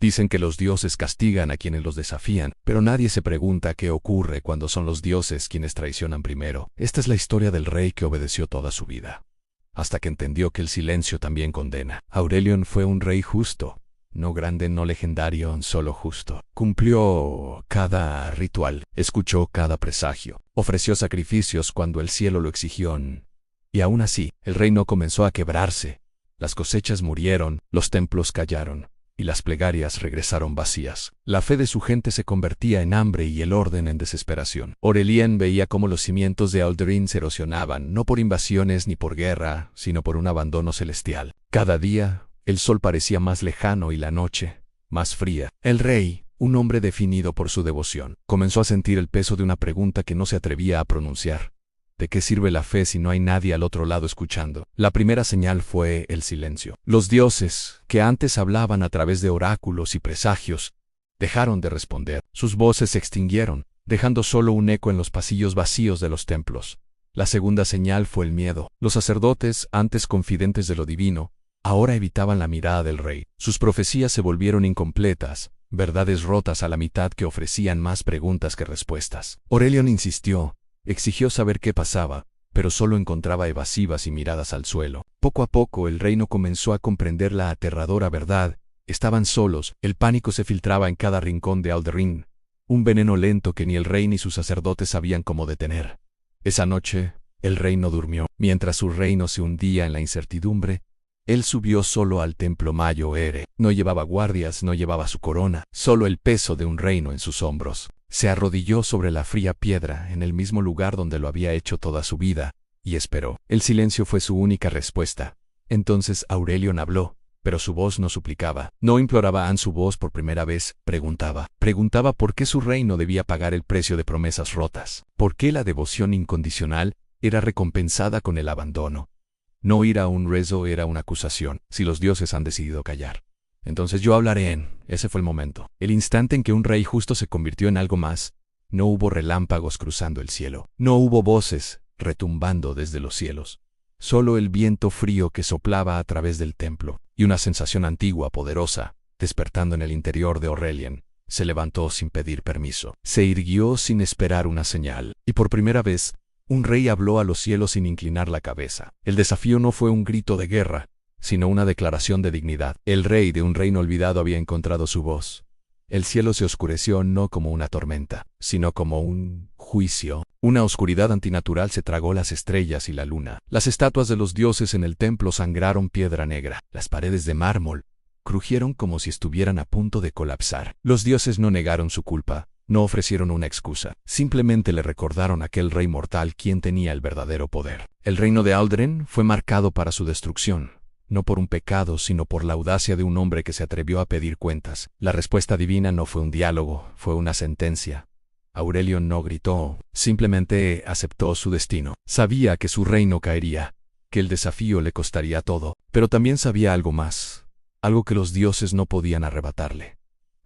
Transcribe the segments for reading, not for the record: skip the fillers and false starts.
Dicen que los dioses castigan a quienes los desafían, pero nadie se pregunta qué ocurre cuando son los dioses quienes traicionan primero. Esta es la historia del rey que obedeció toda su vida, hasta que entendió que el silencio también condena. Aurelion fue un rey justo, no grande, no legendario, solo justo. Cumplió cada ritual, escuchó cada presagio, ofreció sacrificios cuando el cielo lo exigió. Y aún así, el reino comenzó a quebrarse. Las cosechas murieron, los templos callaron, y las plegarias regresaron vacías. La fe de su gente se convertía en hambre y el orden en desesperación. Aurelian veía cómo los cimientos de Alduin se erosionaban, no por invasiones ni por guerra, sino por un abandono celestial. Cada día, el sol parecía más lejano y la noche, más fría. El rey, un hombre definido por su devoción, comenzó a sentir el peso de una pregunta que no se atrevía a pronunciar. ¿De qué sirve la fe si no hay nadie al otro lado escuchando? La primera señal fue el silencio. Los dioses, que antes hablaban a través de oráculos y presagios, dejaron de responder. Sus voces se extinguieron, dejando solo un eco en los pasillos vacíos de los templos. La segunda señal fue el miedo. Los sacerdotes, antes confidentes de lo divino, ahora evitaban la mirada del rey. Sus profecías se volvieron incompletas, verdades rotas a la mitad que ofrecían más preguntas que respuestas. Aurelion insistió. Exigió saber qué pasaba, pero solo encontraba evasivas y miradas al suelo. Poco a poco el reino comenzó a comprender la aterradora verdad. Estaban solos, el pánico se filtraba en cada rincón de Alduin, un veneno lento que ni el rey ni sus sacerdotes sabían cómo detener. Esa noche, el rey no durmió. Mientras su reino se hundía en la incertidumbre, él subió solo al templo Mayo Ere. No llevaba guardias, no llevaba su corona, solo el peso de un reino en sus hombros. Se arrodilló sobre la fría piedra, en el mismo lugar donde lo había hecho toda su vida, y esperó. El silencio fue su única respuesta. Entonces Aurelion habló, pero su voz no suplicaba. No imploraba su voz por primera vez, preguntaba. Preguntaba por qué su reino debía pagar el precio de promesas rotas. ¿Por qué la devoción incondicional era recompensada con el abandono? No ir a un rezo era una acusación. Si los dioses han decidido callar, entonces yo hablaré. Ese fue el momento. El instante en que un rey justo se convirtió en algo más. No hubo relámpagos cruzando el cielo. No hubo voces retumbando desde los cielos. Solo el viento frío que soplaba a través del templo. Y una sensación antigua, poderosa, despertando en el interior de Aurelion. Se levantó sin pedir permiso. Se irguió sin esperar una señal. Y por primera vez, un rey habló a los cielos sin inclinar la cabeza. El desafío no fue un grito de guerra, sino una declaración de dignidad. El rey de un reino olvidado había encontrado su voz. El cielo se oscureció no como una tormenta, sino como un juicio. Una oscuridad antinatural se tragó las estrellas y la luna. Las estatuas de los dioses en el templo sangraron piedra negra. Las paredes de mármol crujieron como si estuvieran a punto de colapsar. Los dioses no negaron su culpa. No ofrecieron una excusa, simplemente le recordaron a aquel rey mortal quién tenía el verdadero poder. El reino de Alduin fue marcado para su destrucción, no por un pecado, sino por la audacia de un hombre que se atrevió a pedir cuentas. La respuesta divina no fue un diálogo, fue una sentencia. Aurelion no gritó, simplemente aceptó su destino. Sabía que su reino caería, que el desafío le costaría todo, pero también sabía algo más, algo que los dioses no podían arrebatarle.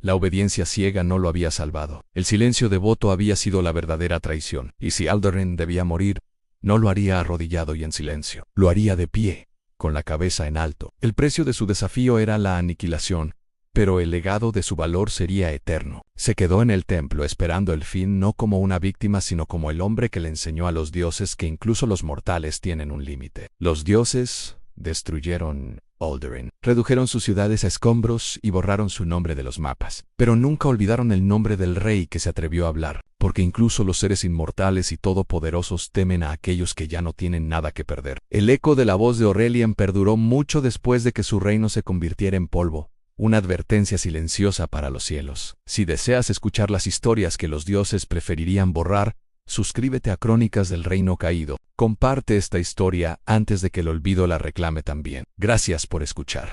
La obediencia ciega no lo había salvado. El silencio devoto había sido la verdadera traición. Y si Alduin debía morir, no lo haría arrodillado y en silencio. Lo haría de pie, con la cabeza en alto. El precio de su desafío era la aniquilación, pero el legado de su valor sería eterno. Se quedó en el templo esperando el fin no como una víctima sino como el hombre que le enseñó a los dioses que incluso los mortales tienen un límite. Los dioses destruyeron Alduin, redujeron sus ciudades a escombros y borraron su nombre de los mapas. Pero nunca olvidaron el nombre del rey que se atrevió a hablar, porque incluso los seres inmortales y todopoderosos temen a aquellos que ya no tienen nada que perder. El eco de la voz de Aurelion perduró mucho después de que su reino se convirtiera en polvo, una advertencia silenciosa para los cielos. Si deseas escuchar las historias que los dioses preferirían borrar, suscríbete a Crónicas del Reino Caído. Comparte esta historia antes de que el olvido la reclame también. Gracias por escuchar.